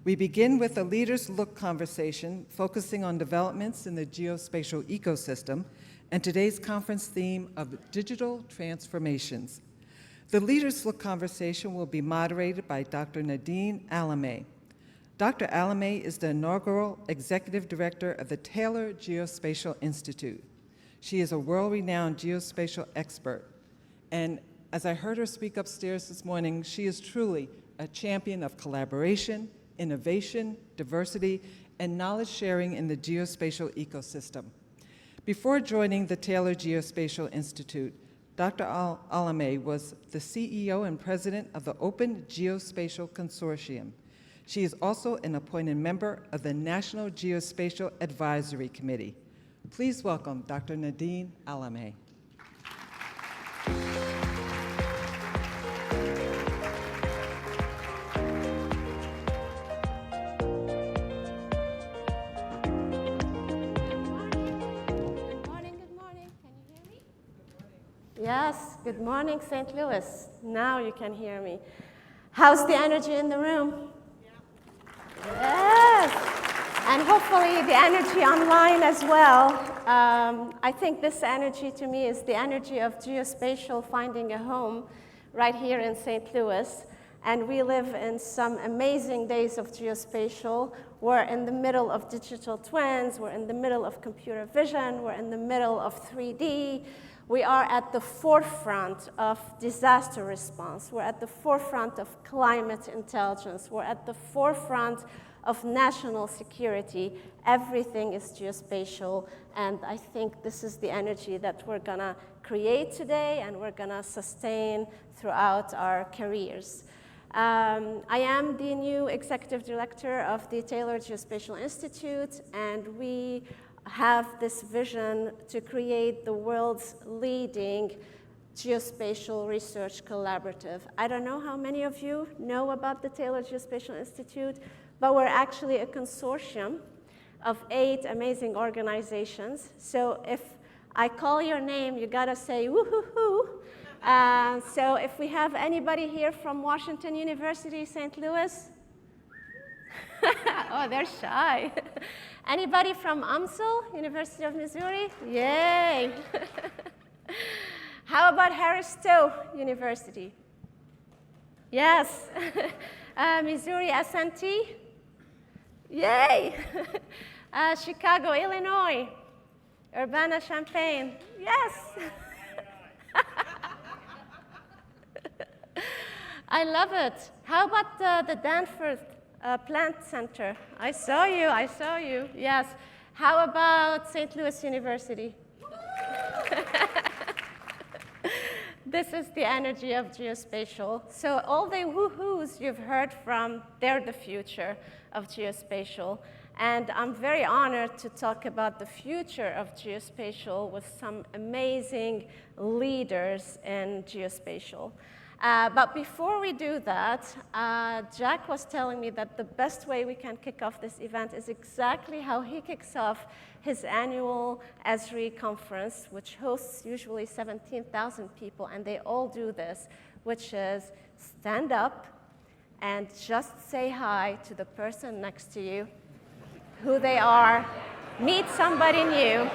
We begin with a Leaders Look conversation focusing on developments in the geospatial ecosystem and today's conference theme of digital transformations. The Leaders Look conversation will be moderated by Dr. Nadine Alameh. Dr. Alameh is the inaugural Executive Director of the Taylor Geospatial Institute. She is a world-renowned geospatial expert, and as I heard her speak upstairs this morning, she is truly a champion of collaboration, innovation, diversity, and knowledge sharing in the geospatial ecosystem. Before joining the Taylor Geospatial Institute, Dr. Alameh was the CEO and president of the Open Geospatial Consortium. She is also an appointed member of the National Geospatial Advisory Committee. Please welcome Dr. Nadine Alameh. Yes, good morning, St. Louis. Now you can hear me. How's the energy in the room? Yes, and hopefully the energy online as well. I think this energy to me is the energy of geospatial finding a home right here in St. Louis. And we live in some amazing days of geospatial. We're in the middle of digital twins. We're in the middle of computer vision. We're in the middle of 3D. We are at the forefront of disaster response. We're at the forefront of climate intelligence. We're at the forefront of national security. Everything is geospatial, and I think this is the energy that we're gonna create today and we're gonna sustain throughout our careers. I am the new executive director of the Taylor Geospatial Institute, and we have this vision to create the world's leading geospatial research collaborative. I don't know how many of you know about the Taylor Geospatial Institute, but we're actually a consortium of 8 amazing organizations. So if I call your name, you gotta say woo-hoo-hoo. So if we have anybody here from Washington University, St. Louis? Oh, they're shy. Anybody from UMSL, University of Missouri? Yay! How about Harris-Stowe University? Yes. Missouri S&T? Yay! Chicago, Illinois? Urbana-Champaign? Yes! I love it. How about the Danforth Plant Center? I saw you. Yes. How about St. Louis University? This is the energy of geospatial. So all the woohoos you've heard from, they're the future of geospatial. And I'm very honored to talk about the future of geospatial with some amazing leaders in geospatial. But before we do that, Jack was telling me that the best way we can kick off this event is exactly how he kicks off his annual Esri conference, which hosts usually 17,000 people, and they all do this, which is stand up and just say hi to the person next to you, who they are, meet somebody new.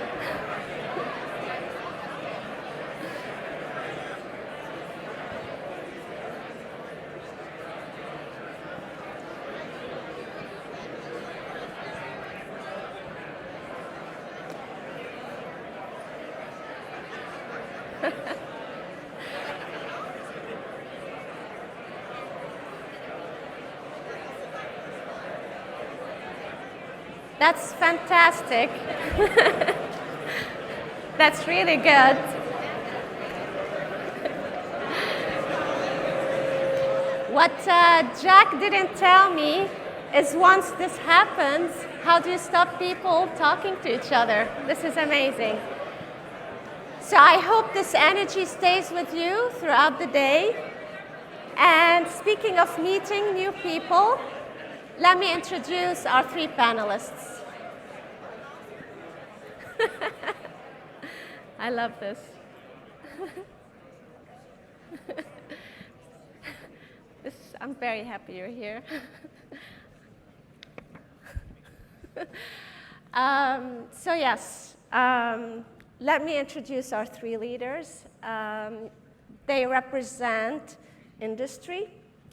That's fantastic. That's really good. What Jack didn't tell me is once this happens, how do you stop people talking to each other? This is amazing. So I hope this energy stays with you throughout the day. And speaking of meeting new people, let me introduce our 3 panelists. I love this. I'm very happy you're here. So yes, let me introduce our three leaders. They represent industry,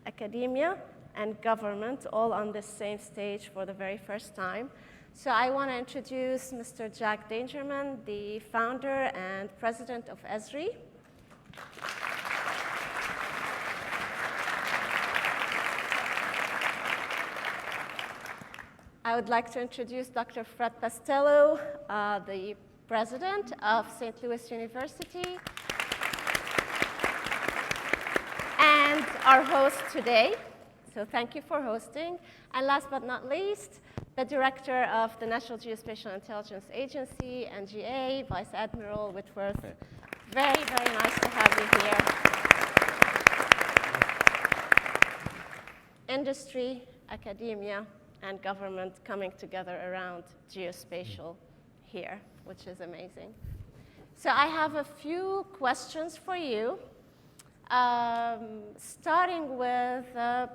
academia, and government, all on the same stage for the very first time. So I want to introduce Mr. Jack Dangermond, the founder and president of Esri. I would like to introduce Dr. Fred Pestello, the president of St. Louis University, and our host today. So thank you for hosting. And last but not least, the director of the National Geospatial Intelligence Agency, NGA, Vice Admiral Whitworth. Very, very nice to have you here. Industry, academia, and government coming together around geospatial here, which is amazing. So I have a few questions for you. Starting with,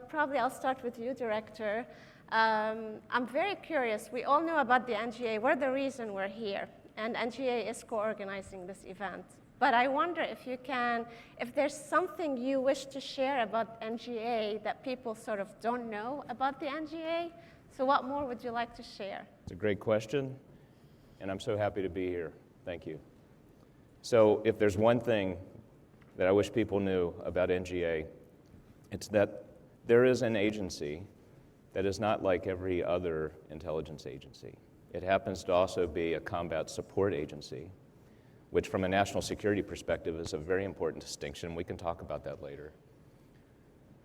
probably I'll start with you, Director. I'm very curious. We all know about the NGA. We're the reason we're here, and NGA is co-organizing this event. But I wonder if there's something you wish to share about NGA that people sort of don't know about the NGA. So what more would you like to share? It's a great question, and I'm so happy to be here. Thank you. So if there's one thing that I wish people knew about NGA, it's that there is an agency that is not like every other intelligence agency. It happens to also be a combat support agency, which from a national security perspective is a very important distinction. We can talk about that later.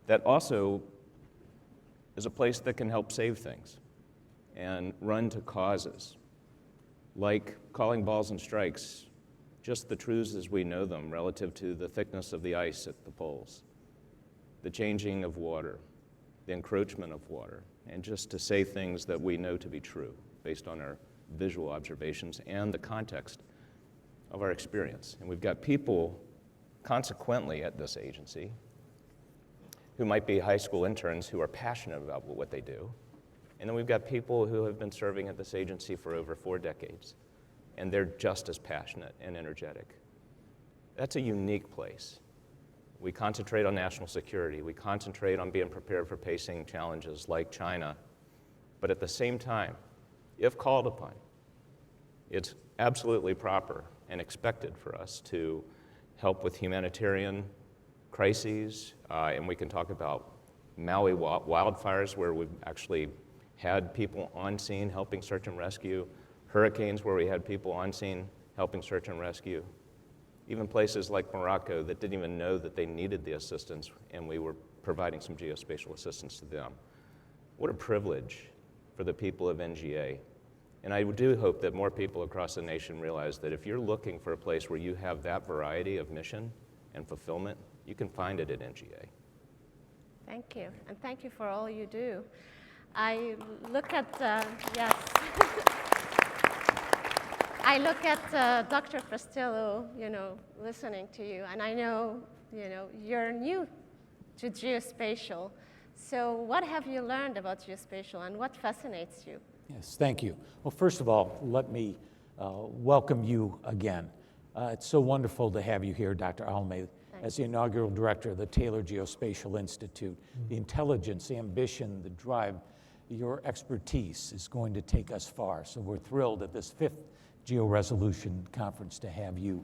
That also is a place that can help save things and run to causes, like calling balls and strikes, just the truths as we know them relative to the thickness of the ice at the poles, the changing of water, the encroachment of water, and just to say things that we know to be true based on our visual observations and the context of our experience. And we've got people consequently at this agency who might be high school interns who are passionate about what they do. And then we've got people who have been serving at this agency for over 4 decades, and they're just as passionate and energetic. That's a unique place. We concentrate on national security. We concentrate on being prepared for facing challenges like China. But at the same time, if called upon, it's absolutely proper and expected for us to help with humanitarian crises, and we can talk about Maui wildfires where we've actually had people on scene helping search and rescue, hurricanes where we had people on scene helping search and rescue, even places like Morocco that didn't even know that they needed the assistance, and we were providing some geospatial assistance to them. What a privilege for the people of NGA. And I do hope that more people across the nation realize that if you're looking for a place where you have that variety of mission and fulfillment, you can find it at NGA. Thank you, and thank you for all you do. I look at, yes. I look at Dr. Pestello, listening to you, and I know, you're new to geospatial. So what have you learned about geospatial, and what fascinates you? Yes, thank you. Well, first of all, let me welcome you again. It's so wonderful to have you here, Dr. Alameh, as the inaugural director of the Taylor Geospatial Institute. The intelligence, the ambition, the drive, your expertise is going to take us far. So we're thrilled at this 5th Geo-Resolution conference to have you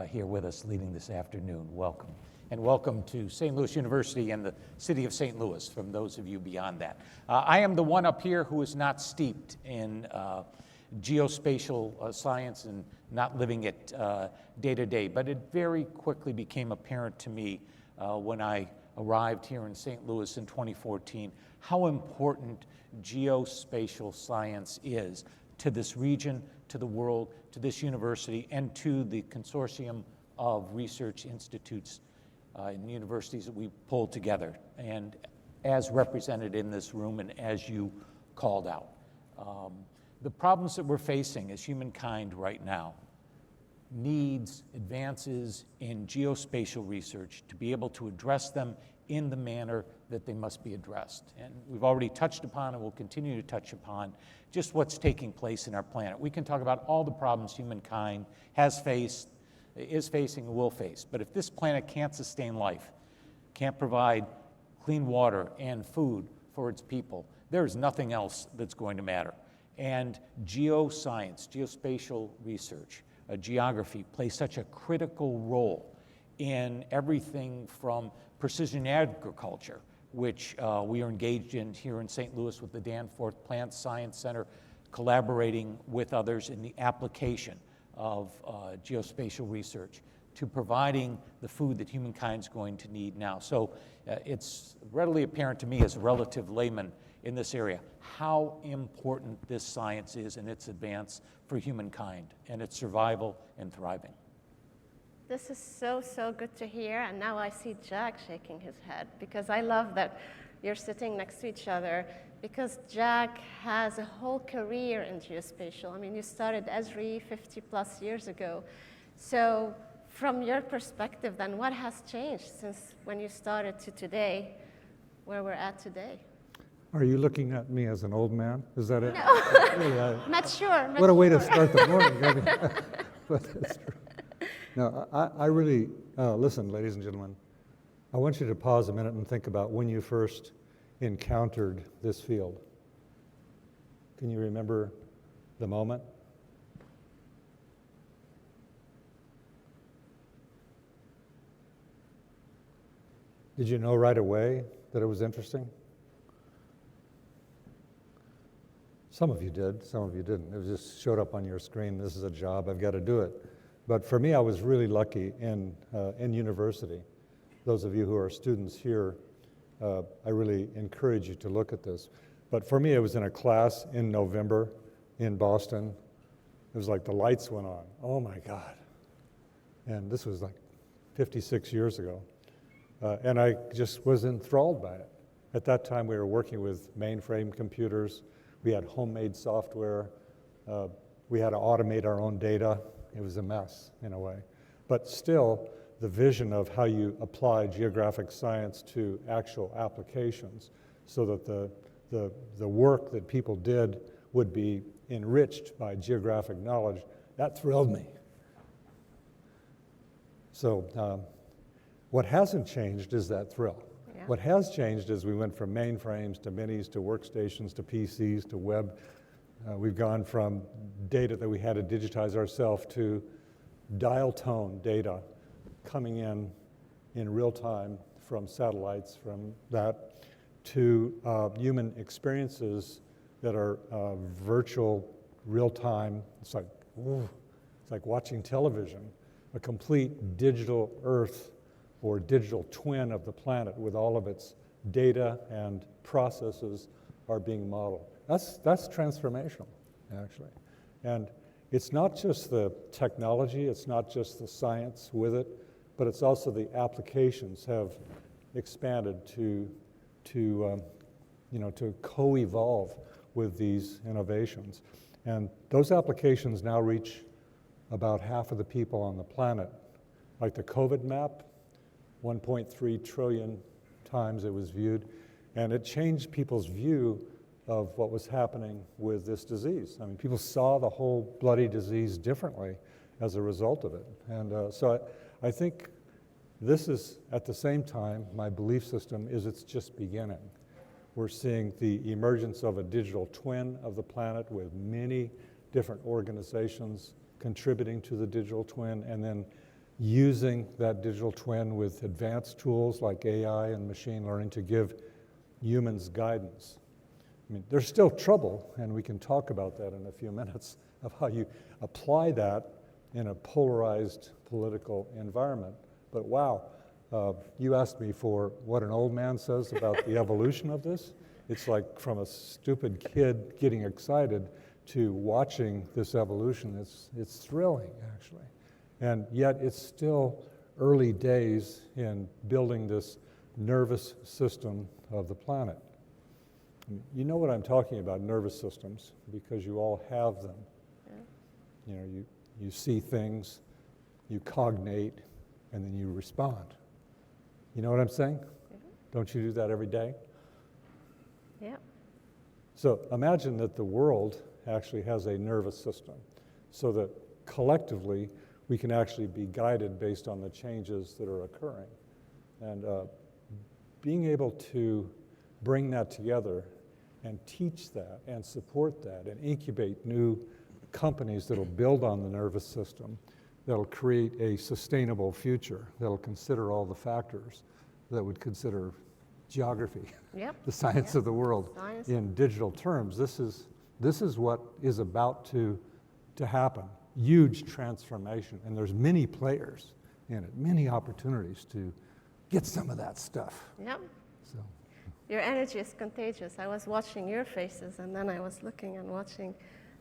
here with us leading this afternoon. Welcome. And welcome to St. Louis University and the city of St. Louis, from those of you beyond that. I am the one up here who is not steeped in geospatial science and not living it day to day, but it very quickly became apparent to me when I arrived here in St. Louis in 2014 how important geospatial science is to this region, to the world, to this university, and to the consortium of research institutes in universities that we pulled together, and as represented in this room and as you called out. The problems that we're facing as humankind right now needs advances in geospatial research to be able to address them in the manner that they must be addressed. And we've already touched upon and will continue to touch upon just what's taking place in our planet. We can talk about all the problems humankind has faced, is facing, and will face. But if this planet can't sustain life, can't provide clean water and food for its people, there's nothing else that's going to matter. And geoscience, geospatial research, geography plays such a critical role in everything from precision agriculture, which we are engaged in here in St. Louis with the Danforth Plant Science Center, collaborating with others in the application of geospatial research, to providing the food that humankind's going to need now. So it's readily apparent to me as a relative layman in this area how important this science is in its advance for humankind and its survival and thriving. This is so good to hear, and now I see Jack shaking his head, because I love that you're sitting next to each other, because Jack has a whole career in geospatial. I mean, you started Esri 50 plus years ago. So from your perspective, then, what has changed since when you started to today, where we're at today? Are you looking at me as an old man? Is that it? No. Really, Mature. what a way to start the morning. I mean, but that's true. No, I really, listen, ladies and gentlemen, I want you to pause a minute and think about when you first encountered this field. Can you remember the moment? Did you know right away that it was interesting? Some of you did, some of you didn't. It just showed up on your screen. This is a job, I've got to do it. But for me, I was really lucky in university. Those of you who are students here, I really encourage you to look at this. But for me, it was in a class in November in Boston. It was like the lights went on. Oh my God. And this was like 56 years ago. And I just was enthralled by it. At that time, we were working with mainframe computers. We had homemade software. We had to automate our own data. It was a mess in a way. But still, the vision of how you apply geographic science to actual applications so that the work that people did would be enriched by geographic knowledge, that thrilled me. So what hasn't changed is that thrill. Yeah. What has changed is we went from mainframes to minis to workstations to PCs to web. We've gone from data that we had to digitize ourselves to dial tone data coming in real time from satellites, from that to human experiences that are virtual, real time. It's like watching television, a complete digital Earth or digital twin of the planet with all of its data and processes are being modeled. That's transformational, actually. And it's not just the technology, it's not just the science with it, but it's also the applications have expanded to co-evolve with these innovations. And those applications now reach about half of the people on the planet. Like the COVID map, 1.3 trillion times it was viewed, and it changed people's view of what was happening with this disease. I mean, people saw the whole bloody disease differently as a result of it. And so I think this is, at the same time, my belief system is it's just beginning. We're seeing the emergence of a digital twin of the planet with many different organizations contributing to the digital twin, and then using that digital twin with advanced tools like AI and machine learning to give humans guidance. I mean, there's still trouble, and we can talk about that in a few minutes, of how you apply that in a polarized political environment. But wow, you asked me for what an old man says about the evolution of this. It's like from a stupid kid getting excited to watching this evolution. It's thrilling, actually. And yet it's still early days in building this nervous system of the planet. You know what I'm talking about, nervous systems, because you all have them. Yeah. You know, you see things, you cognate, and then you respond. You know what I'm saying? Don't you do that every day? Yeah. So imagine that the world actually has a nervous system so that collectively we can actually be guided based on the changes that are occurring. And being able to bring that together and teach that and support that and incubate new companies that'll build on the nervous system, that'll create a sustainable future, that'll consider all the factors, that would consider geography, Yep. the science of the world Science. in digital terms. This is what is about to happen. Huge transformation, and there's many players in it, many opportunities to get some of that stuff. Yep. So, Your energy is contagious. I was watching your faces, and then I was looking and watching,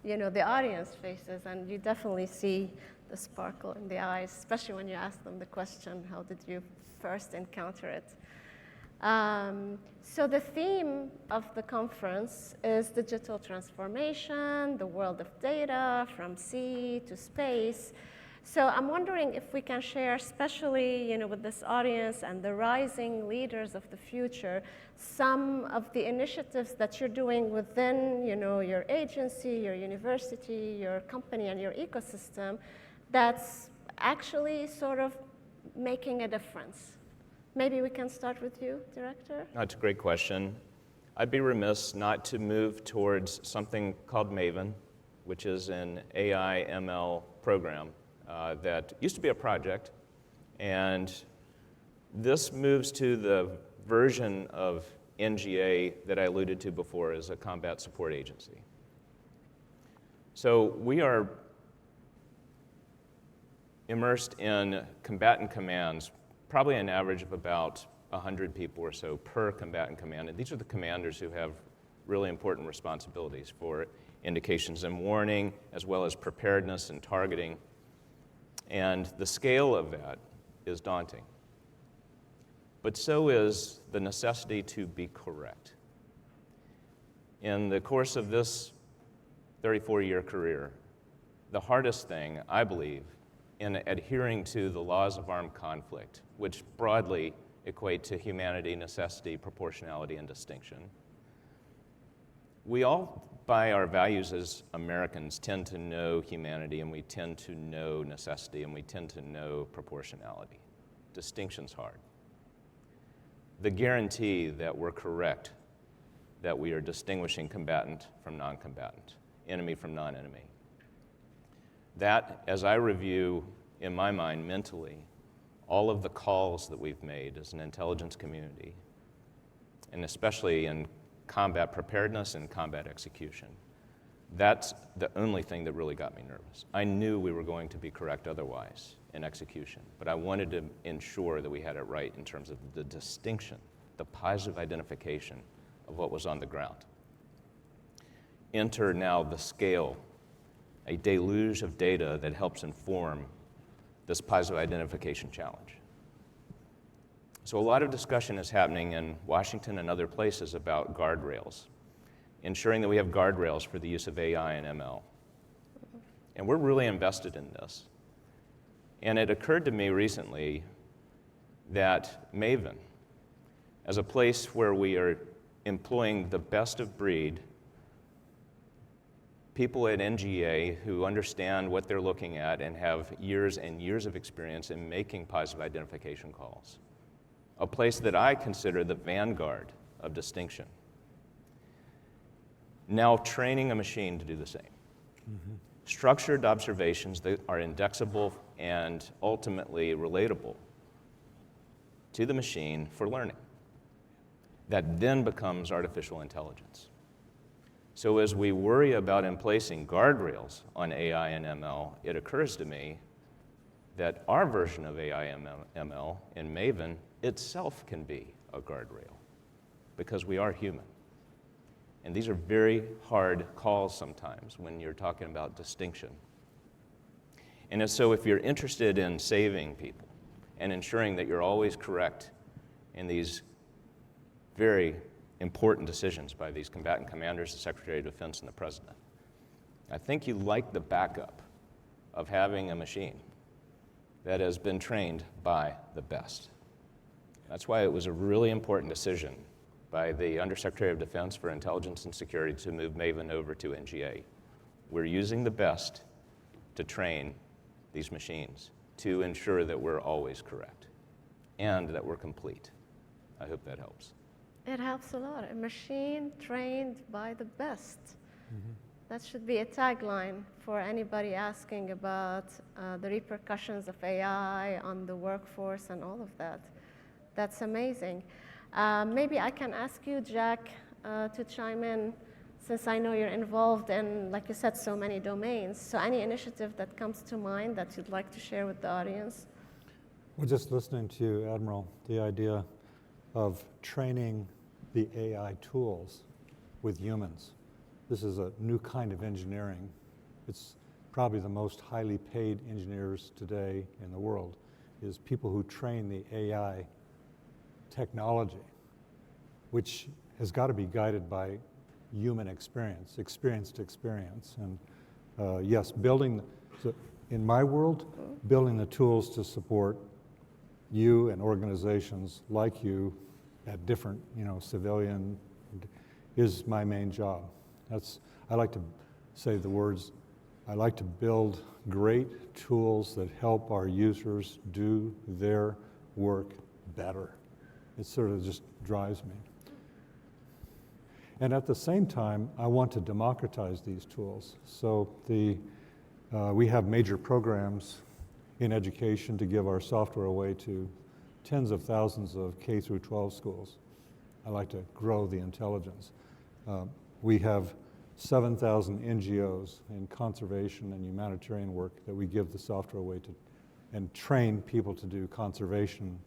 the audience faces, and you definitely see the sparkle in the eyes, especially when you ask them the question, how did you first encounter it? So the theme of the conference is digital transformation, the world of data, from sea to space. So I'm wondering if we can share, especially with this audience and the rising leaders of the future, some of the initiatives that you're doing within your agency, your university, your company, and your ecosystem that's actually sort of making a difference. Maybe we can start with you, Director? That's a great question. I'd be remiss not to move towards something called Maven, which is an AI ML program that used to be a project. And this moves to the version of NGA that I alluded to before as a combat support agency. So we are immersed in combatant commands, probably an average of about 100 people or so per combatant command. And these are the commanders who have really important responsibilities for indications and warning, as well as preparedness and targeting. And the scale of that is daunting. But so is the necessity to be correct. In the course of this 34-year career, the hardest thing, I believe, in adhering to the laws of armed conflict, which broadly equate to humanity, necessity, proportionality, and distinction. We all, by our values as Americans, tend to know humanity, and we tend to know necessity, and we tend to know proportionality. Distinction's hard. The guarantee that we're correct, that we are distinguishing combatant from non-combatant, enemy from non-enemy. That, as I review, in my mind, mentally, all of the calls that we've made as an intelligence community, and especially in combat preparedness and combat execution, that's the only thing that really got me nervous. I knew we were going to be correct otherwise in execution, but I wanted to ensure that we had it right in terms of the distinction, the positive identification of what was on the ground. Enter now the scale, a deluge of data that helps inform this positive identification challenge. So a lot of discussion is happening in Washington and other places about guardrails, ensuring that we have guardrails for the use of AI and ML. And we're really invested in this. And it occurred to me recently that Maven, as a place where we are employing the best of breed, people at NGA who understand what they're looking at and have years and years of experience in making positive identification calls. A place that I consider the vanguard of distinction. Now training a machine to do the same. Mm-hmm. Structured observations that are indexable and ultimately relatable to the machine for learning. That then becomes artificial intelligence. So as we worry about emplacing guardrails on AI and ML, it occurs to me that our version of AI and ML in Maven itself can be a guardrail because we are human. And these are very hard calls sometimes when you're talking about distinction. And so if you're interested in saving people and ensuring that you're always correct in these very important decisions by these combatant commanders, the Secretary of Defense, and the President, I think you like the backup of having a machine that has been trained by the best. That's why it was a really important decision by the Undersecretary of Defense for Intelligence and Security to move MAVEN over to NGA. We're using the best to train these machines to ensure that we're always correct and that we're complete. I hope that helps. It helps a lot. A machine trained by the best. That should be a tagline for anybody asking about the repercussions of AI on the workforce and all of that. That's amazing. Maybe I can ask you, Jack, to chime in, since I know you're involved in, like you said, so many domains. So any initiative that comes to mind that you'd like to share with the audience? Well, just listening to you, Admiral, the idea of training the AI tools with humans. This is a new kind of engineering. It's probably the most highly paid engineers today in the world, is people who train the AI technology, which has got to be guided by human experience, experience to experience. And yes, in my world, building the tools to support you and organizations like you at different, civilian, is my main job. I like to say the words, I like to build great tools that help our users do their work better. It sort of just drives me. And at the same time, I want to democratize these tools. So we have major programs in education to give our software away to tens of thousands of K through 12 schools. I like to grow the intelligence. We have 7,000 NGOs in conservation and humanitarian work that we give the software away to and train people to do conservation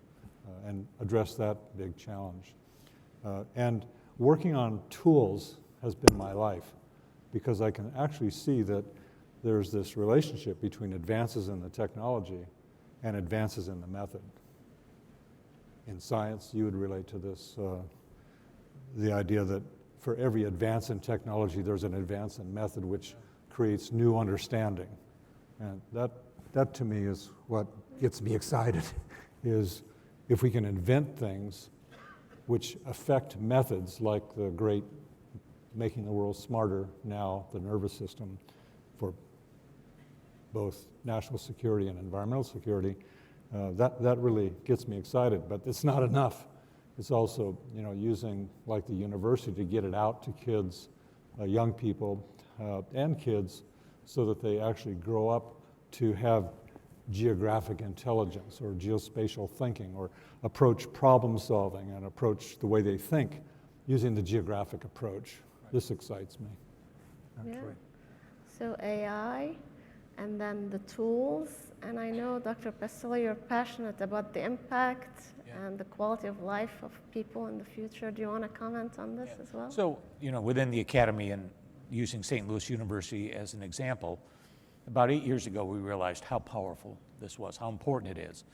and address that big challenge. And working on tools has been my life, because I can actually see that there's this relationship between advances in the technology and advances in the method. In science, you would relate to this, the idea that for every advance in technology, there's an advance in method which creates new understanding. And that to me is what gets me excited, is if we can invent things which affect methods like the great Making the World Smarter now, the nervous system for both national security and environmental security, that really gets me excited. But it's not enough. It's also, using like the university to get it out to kids, young people, and kids, so that they actually grow up to have geographic intelligence or geospatial thinking, or approach problem solving and approach the way they think using the geographic approach. This excites me, actually. Yeah. So AI, and then the tools, and I know, Dr. Pestello, you're passionate about the impact and the quality of life of people in the future. Do you want to comment on this as well? So, within the Academy, and using St. Louis University as an example, about 8 years ago, we realized how powerful this was, how important it is.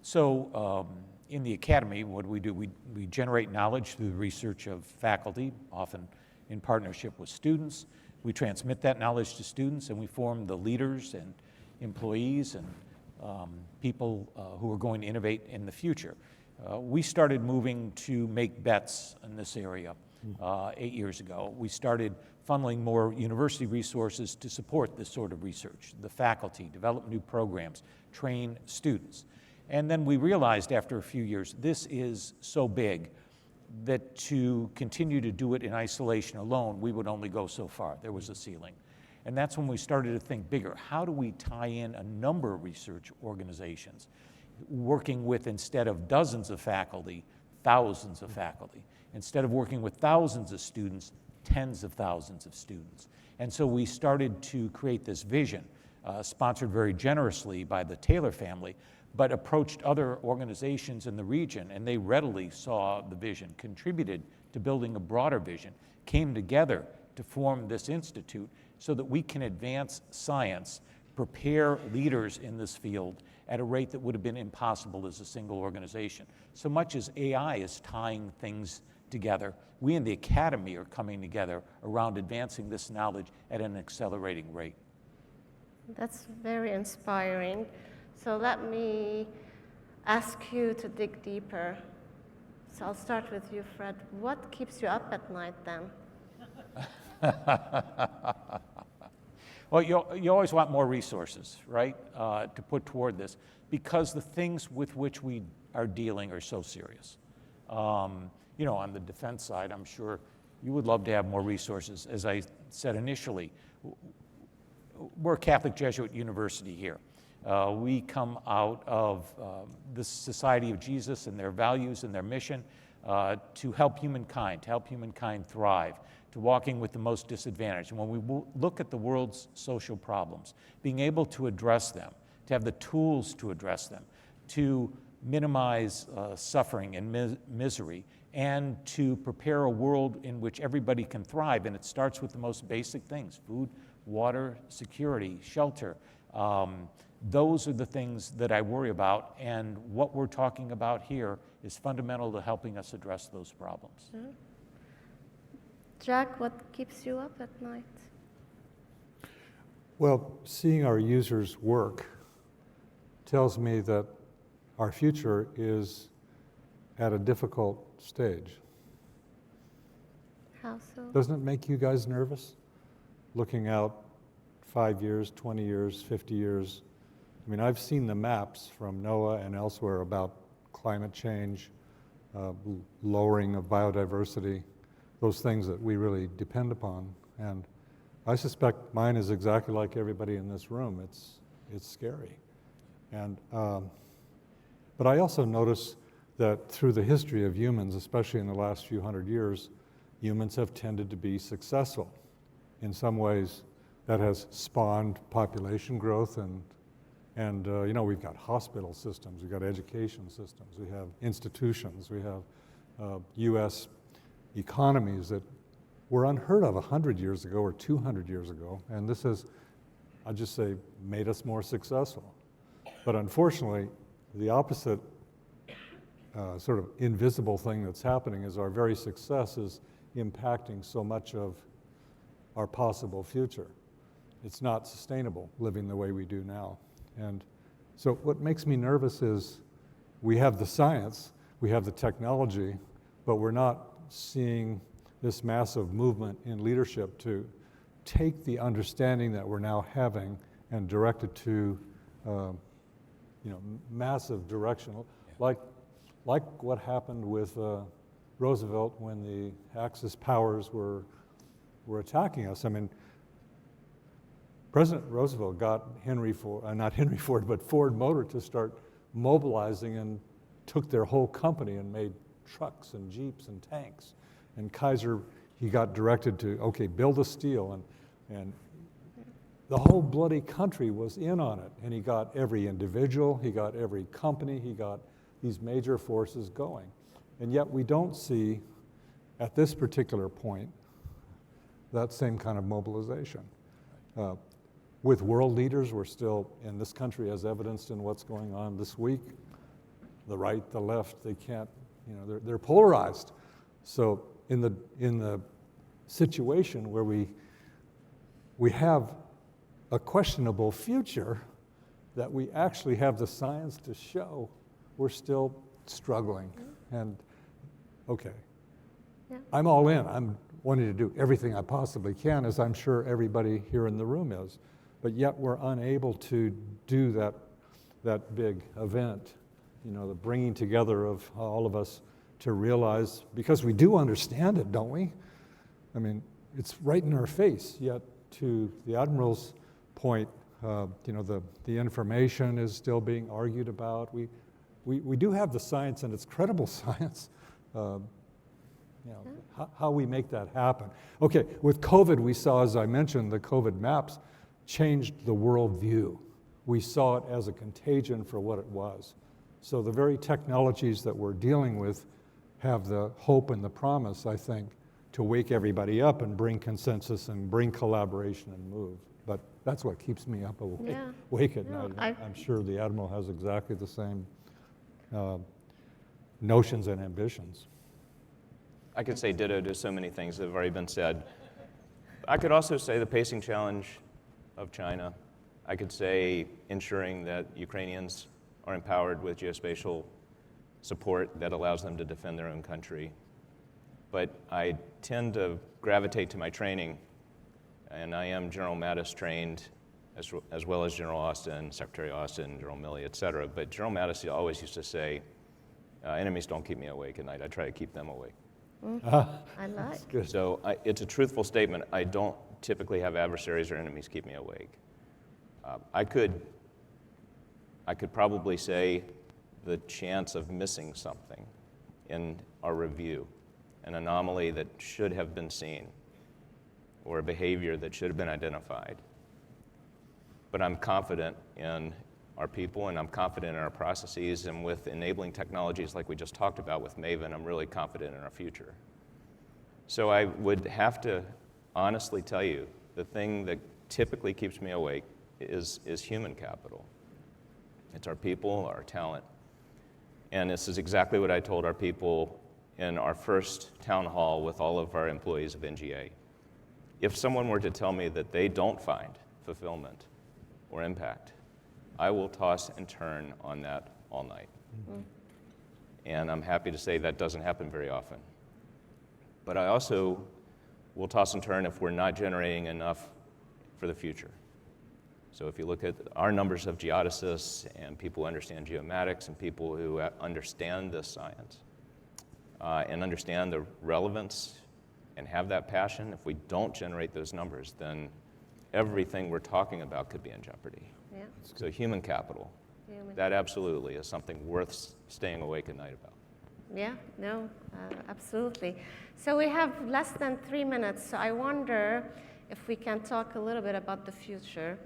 So in the Academy, what do? We generate knowledge through the research of faculty, often in partnership with students. We transmit that knowledge to students, and we form the leaders and employees and people who are going to innovate in the future. We started moving to make bets in this area 8 years ago. We started funneling more university resources to support this sort of research, the faculty, develop new programs, train students. And then we realized after a few years, this is so big that to continue to do it in isolation alone, we would only go so far. There was a ceiling. And that's when we started to think bigger. How do we tie in a number of research organizations, working with, instead of dozens of faculty, thousands of faculty? Instead of working with thousands of students, tens of thousands of students. And so we started to create this vision, sponsored very generously by the Taylor family, but approached other organizations in the region, and they readily saw the vision, contributed to building a broader vision, came together to form this institute so that we can advance science, prepare leaders in this field at a rate that would have been impossible as a single organization. So much as AI is tying things together, we in the Academy are coming together around advancing this knowledge at an accelerating rate. That's very inspiring. So let me ask you to dig deeper So I'll start with you, Fred. What keeps you up at night then? Well, you always want more resources, right, to put toward this, because the things with which we are dealing are so serious. You know, on the defense side, I'm sure you would love to have more resources. As I said initially, we're a Catholic Jesuit university here. We come out of the Society of Jesus and their values and their mission to help humankind thrive, to walking with the most disadvantaged. And when we look at the world's social problems, being able to address them, to have the tools to address them, to minimize suffering and misery, and to prepare a world in which everybody can thrive. And it starts with the most basic things: food, water, security, shelter. Those are the things that I worry about, and what we're talking about here is fundamental to helping us address those problems. Yeah. Jack, what keeps you up at night? Well, seeing our users work tells me that our future is at a difficult stage. How so? Doesn't it make you guys nervous? Looking out 5 years, 20 years, 50 years. I mean, I've seen the maps from NOAA and elsewhere about climate change, lowering of biodiversity, those things that we really depend upon. And I suspect mine is exactly like everybody in this room. It's scary. And, but I also notice that through the history of humans, especially in the last few hundred years, humans have tended to be successful. In some ways, that has spawned population growth, and you know, we've got hospital systems, we've got education systems, we have institutions, we have U.S. economies that were unheard of 100 years ago or 200 years ago, and this has, I'd just say, made us more successful. But unfortunately, the opposite sort of invisible thing that's happening is our very success is impacting so much of our possible future. It's not sustainable living the way we do now. And so what makes me nervous is we have the science, we have the technology, but we're not seeing this massive movement in leadership to take the understanding that we're now having and direct it to you know, massive direction, like what happened with Roosevelt when the Axis powers were attacking us. I mean, President Roosevelt got Ford Motor to start mobilizing, and took their whole company and made trucks and Jeeps and tanks. And Kaiser, he got directed to, okay, build a steel, and the whole bloody country was in on it. And he got every individual, he got every company, he got these major forces going. And yet we don't see, at this particular point, that same kind of mobilization. With world leaders, we're still, in this country, as evidenced in what's going on this week, the right, the left, they can't, you know, they're polarized. So in the situation where we have a questionable future that we actually have the science to show, we're still struggling. And okay, Yeah. I'm all in. I'm wanting to do everything I possibly can, as I'm sure everybody here in the room is. But yet we're unable to do that big event, you know, the bringing together of all of us to realize, because we do understand it, don't we? I mean, it's right in our face, yet to the Admiral's point, you know, the information is still being argued about. We do have the science, and it's credible science. You know, how we make that happen. Okay, with COVID, we saw, as I mentioned, the COVID maps changed the worldview. We saw it as a contagion for what it was. So the very technologies that we're dealing with have the hope and the promise, I think, to wake everybody up and bring consensus and bring collaboration and move. But that's what keeps me up awake at night. I'm sure the Admiral has exactly the same notions and ambitions. I could say ditto to so many things that have already been said. I could also say the pacing challenge of China. I could say ensuring that Ukrainians are empowered with geospatial support that allows them to defend their own country. But I tend to gravitate to my training, and I am General Mattis trained, as well as General Austin, Secretary Austin, General Milley, et cetera. But General Mattis always used to say, enemies don't keep me awake at night. I try to keep them awake. I like. So it's a truthful statement. I don't typically have adversaries or enemies keep me awake. I could probably say the chance of missing something in our review, an anomaly that should have been seen, or a behavior that should have been identified. But I'm confident in our people, and I'm confident in our processes, and with enabling technologies like we just talked about with Maven, I'm really confident in our future. So I would have to honestly tell you, the thing that typically keeps me awake is human capital. It's our people, our talent. And this is exactly what I told our people in our first town hall with all of our employees of NGA. If someone were to tell me that they don't find fulfillment or impact, I will toss and turn on that all night. Mm-hmm. And I'm happy to say that doesn't happen very often. But I also will toss and turn if we're not generating enough for the future. So if you look at our numbers of geodesists and people who understand geomatics and people who understand this science and understand the relevance and have that passion, if we don't generate those numbers, then everything we're talking about could be in jeopardy. Yeah. So human capital, that absolutely is something worth staying awake at night about. Yeah, no, absolutely. So we have less than 3 minutes, so I wonder if we can talk a little bit about the future,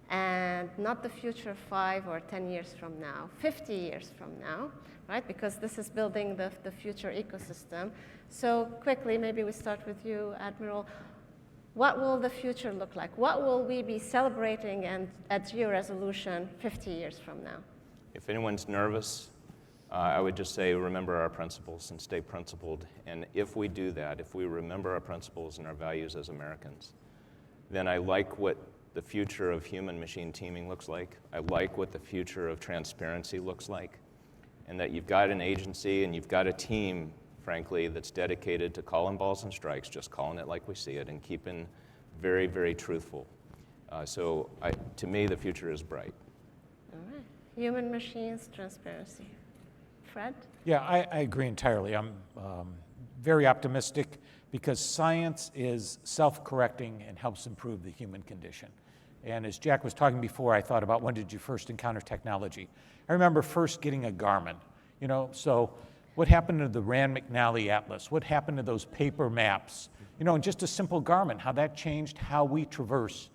and not the future 5 or 10 years from now, 50 years from now, right? Because this is building the future ecosystem. So quickly, maybe we start with you, Admiral. What will the future look like? What will we be celebrating at Geo-Resolution 50 years from now? If anyone's nervous, I would just say remember our principles and stay principled. And if we do that, if we remember our principles and our values as Americans, then I like what the future of human-machine teaming looks like. I like what the future of transparency looks like. And that you've got an agency and you've got a team, frankly, that's dedicated to calling balls and strikes, just calling it like we see it, and keeping very, very truthful. So to me, the future is bright. All right. Human machines, transparency. Fred? Yeah, I agree entirely. I'm very optimistic because science is self-correcting and helps improve the human condition. And as Jack was talking before, I thought about when did you first encounter technology? I remember first getting a Garmin, so what happened to the Rand McNally Atlas? What happened to those paper maps? And just a simple Garmin, how that changed how we traverse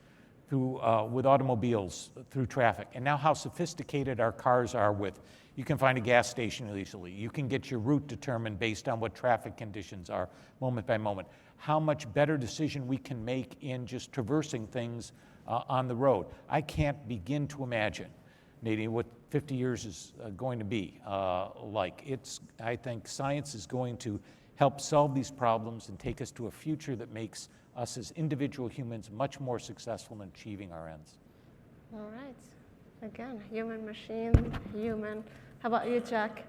through, with automobiles through traffic. And now how sophisticated our cars are with, you can find a gas station easily. You can get your route determined based on what traffic conditions are moment by moment. How much better decision we can make in just traversing things on the road. I can't begin to imagine, Nadine, what 50 years is going to be like. I think science is going to help solve these problems and take us to a future that makes us as individual humans much more successful in achieving our ends. All right. Again, human machine, human. How about you, Jack?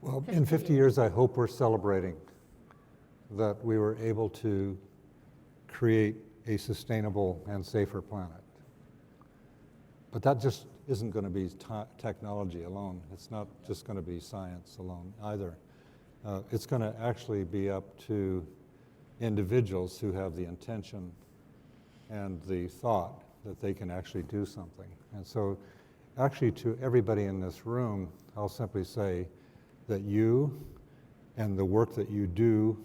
Well, in 50 years, I hope we're celebrating that we were able to create a sustainable and safer planet. But that just isn't going to be technology alone. It's not just going to be science alone either. It's going to actually be up to individuals who have the intention and the thought that they can actually do something. And so actually to everybody in this room, I'll simply say that you and the work that you do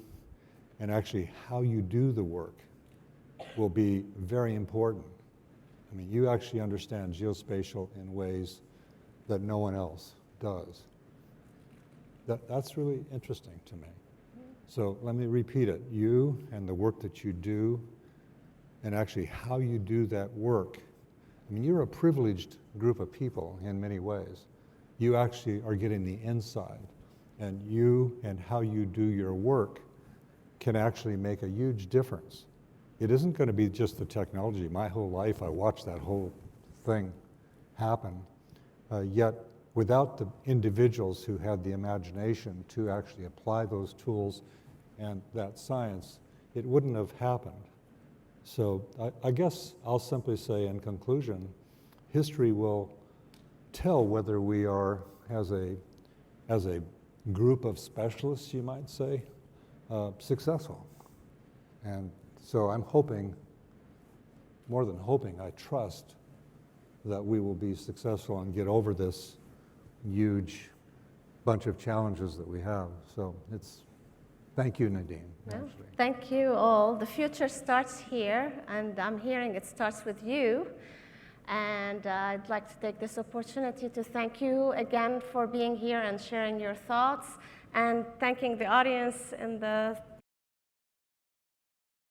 and actually how you do the work will be very important. I mean, you actually understand geospatial in ways that no one else does. That's really interesting to me. So let me repeat it. You and the work that you do and actually how you do that work. I mean, you're a privileged group of people in many ways. You actually are getting the inside, and you and how you do your work can actually make a huge difference. It isn't going to be just the technology. My whole life, I watched that whole thing happen. Yet without the individuals who had the imagination to actually apply those tools and that science, it wouldn't have happened. So I guess I'll simply say in conclusion, history will tell whether we are, as a group of specialists, you might say, successful. And so I'm hoping, more than hoping, I trust that we will be successful and get over this huge bunch of challenges that we have. So thank you, Nadine. Well, thank you all. The future starts here, and I'm hearing it starts with you. And I'd like to take this opportunity to thank you again for being here and sharing your thoughts, and thanking the audience in the